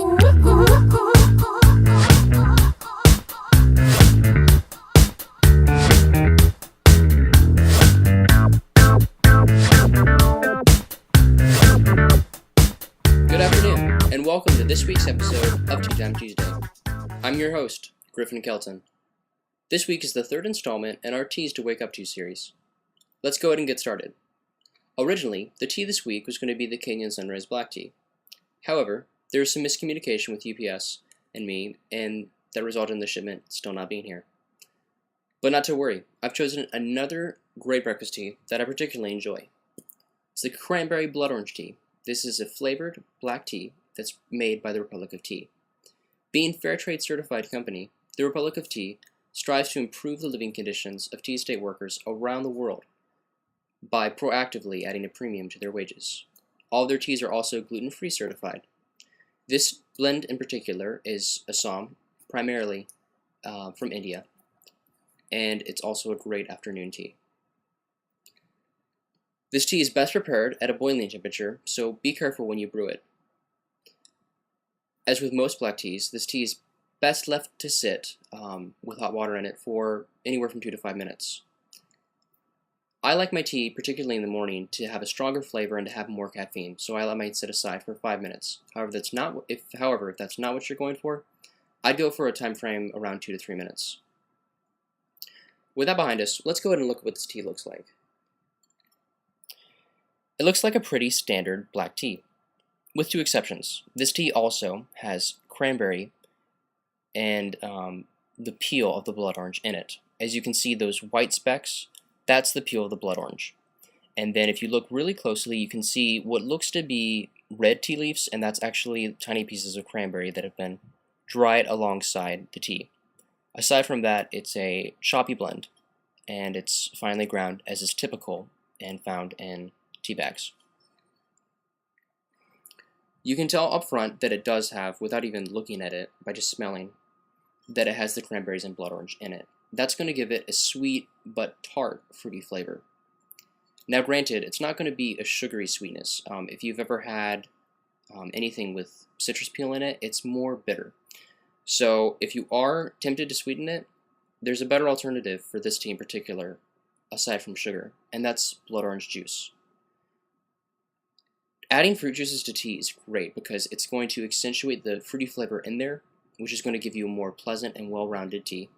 Good afternoon, and welcome to this week's episode of Tea Time Tuesday. I'm your host, Griffin Kelton. This week is the third installment in our Teas to Wake Up To series. Let's go ahead and get started. Originally, the tea this week was going to be the Kenyan Sunrise Black Tea. However, there was some miscommunication with UPS and me, and that resulted in the shipment still not being here. But not to worry, I've chosen another great breakfast tea that I particularly enjoy. It's the Cranberry Blood Orange Tea. This is a flavored black tea that's made by the Republic of Tea. Being Fair Trade certified company, the Republic of Tea strives to improve the living conditions of tea estate workers around the world by proactively adding a premium to their wages. All of their teas are also gluten-free certified. This blend in particular is Assam, primarily from India, and it's also a great afternoon tea. This tea is best prepared at a boiling temperature, so be careful when you brew it. As with most black teas, this tea is best left to sit with hot water in it for anywhere from 2 to 5 minutes. I like my tea, particularly in the morning, to have a stronger flavor and to have more caffeine, so I let mine sit aside for 5 minutes. However, if that's not what you're going for, I'd go for a time frame around 2 to 3 minutes. With that behind us, let's go ahead and look at what this tea looks like. It looks like a pretty standard black tea, with 2 exceptions. This tea also has cranberry and the peel of the blood orange in it. As you can see, those white specks, that's the peel of the blood orange. And then if you look really closely, you can see what looks to be red tea leaves, and that's actually tiny pieces of cranberry that have been dried alongside the tea. Aside from that, it's a choppy blend, and it's finely ground, as is typical and found in tea bags. You can tell up front that it does have, without even looking at it, by just smelling, that it has the cranberries and blood orange in it. That's going to give it a sweet but tart fruity flavor. Now granted, it's not going to be a sugary sweetness. If you've ever had anything with citrus peel in it, it's more bitter. So if you are tempted to sweeten it, there's a better alternative for this tea in particular, aside from sugar, and that's blood orange juice. Adding fruit juices to tea is great because it's going to accentuate the fruity flavor in there, which is going to give you a more pleasant and well-rounded tea.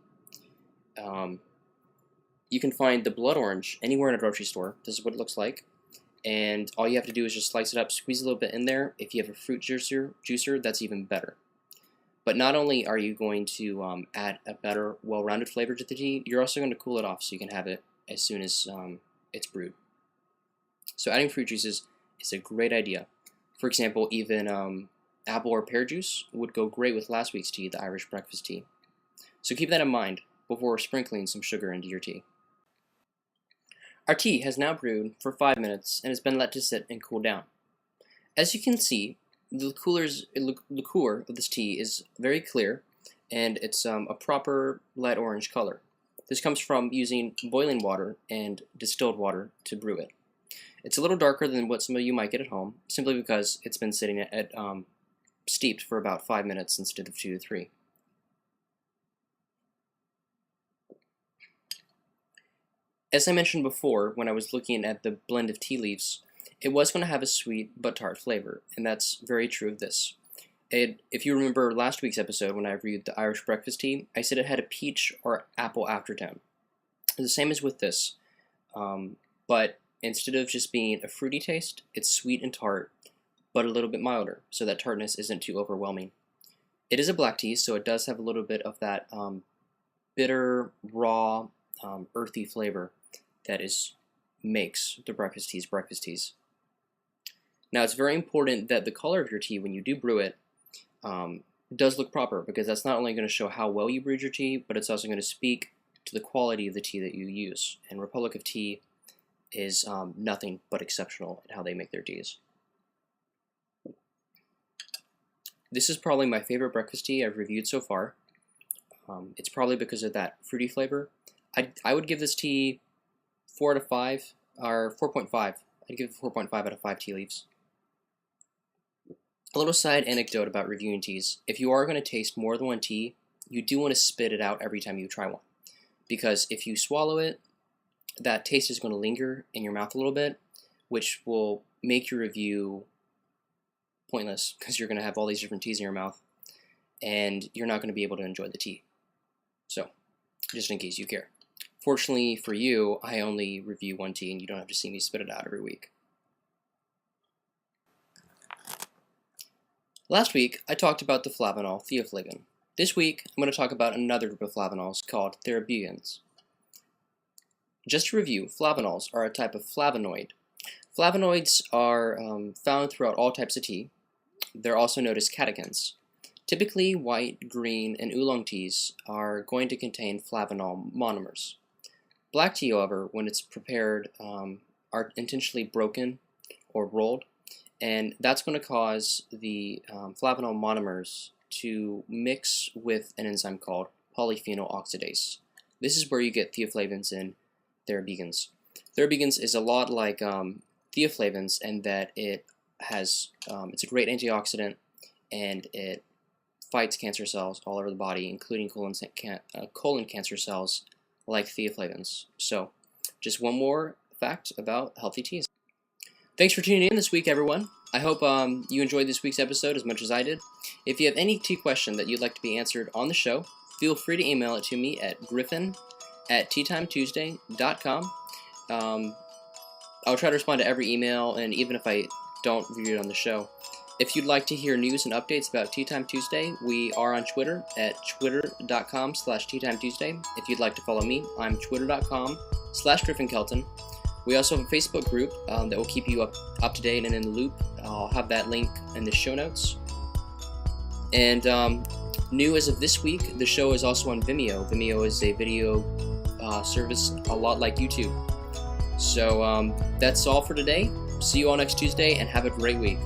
You can find the blood orange anywhere in a grocery store. This is what it looks like. And all you have to do is just slice it up, squeeze a little bit in there. If you have a fruit juicer, that's even better. But not only are you going to add a better, well-rounded flavor to the tea, you're also going to cool it off so you can have it as soon as it's brewed. So adding fruit juices is a great idea. For example, even apple or pear juice would go great with last week's tea, the Irish breakfast tea. So keep that in mind before sprinkling some sugar into your tea. Our tea has now brewed for 5 minutes and has been let to sit and cool down. As you can see, the liqueur of this tea is very clear, and it's a proper light orange color. This comes from using boiling water and distilled water to brew it. It's a little darker than what some of you might get at home, simply because it's been sitting at steeped for about 5 minutes instead of 2 to 3. As I mentioned before, when I was looking at the blend of tea leaves, it was going to have a sweet but tart flavor, and that's very true of this. If you remember last week's episode when I reviewed the Irish breakfast tea, I said it had a peach or apple aftertone. The same as with this, but instead of just being a fruity taste, it's sweet and tart, but a little bit milder, so that tartness isn't too overwhelming. It is a black tea, so it does have a little bit of that bitter, raw, earthy flavor that makes the breakfast teas. Now, it's very important that the color of your tea, when you do brew it, does look proper, because that's not only going to show how well you brewed your tea, but it's also going to speak to the quality of the tea that you use. And Republic of Tea is nothing but exceptional at how they make their teas. This is probably my favorite breakfast tea I've reviewed so far. It's probably because of that fruity flavor. I would give this tea 4 out of 5, or 4.5. I'd give it 4.5 out of 5 tea leaves. A little side anecdote about reviewing teas. If you are going to taste more than one tea, you do want to spit it out every time you try one. Because if you swallow it, that taste is going to linger in your mouth a little bit, which will make your review pointless because you're going to have all these different teas in your mouth and you're not going to be able to enjoy the tea. So, just in case you care. Fortunately for you, I only review one tea and you don't have to see me spit it out every week. Last week, I talked about the flavanol theaflavin. This week, I'm going to talk about another group of flavanols called therobigens. Just to review, flavanols are a type of flavonoid. Flavonoids are found throughout all types of tea. They're also known as catechins. Typically, white, green, and oolong teas are going to contain flavanol monomers. Black tea, however, when it's prepared, are intentionally broken or rolled, and that's going to cause the flavanol monomers to mix with an enzyme called polyphenol oxidase. This is where you get theaflavins and therobigens. Therobigens is a lot like theaflavins in that it has it's a great antioxidant and it fights cancer cells all over the body, including colon cancer cells like theaflavins. So, just one more fact about healthy teas. Thanks for tuning in this week, everyone. I hope you enjoyed this week's episode as much as I did. If you have any tea question that you'd like to be answered on the show, feel free to email it to me at griffin@teatimetuesday.com. I'll try to respond to every email, and even if I don't review it on the show. If you'd like to hear news and updates about Tea Time Tuesday, we are on Twitter at twitter.com/teatimetuesday. If you'd like to follow me, I'm twitter.com/GriffinKelton. We also have a Facebook group that will keep you up to date and in the loop. I'll have that link in the show notes. And new as of this week, the show is also on Vimeo. Vimeo is a video service a lot like YouTube. So that's all for today. See you all next Tuesday and have a great week.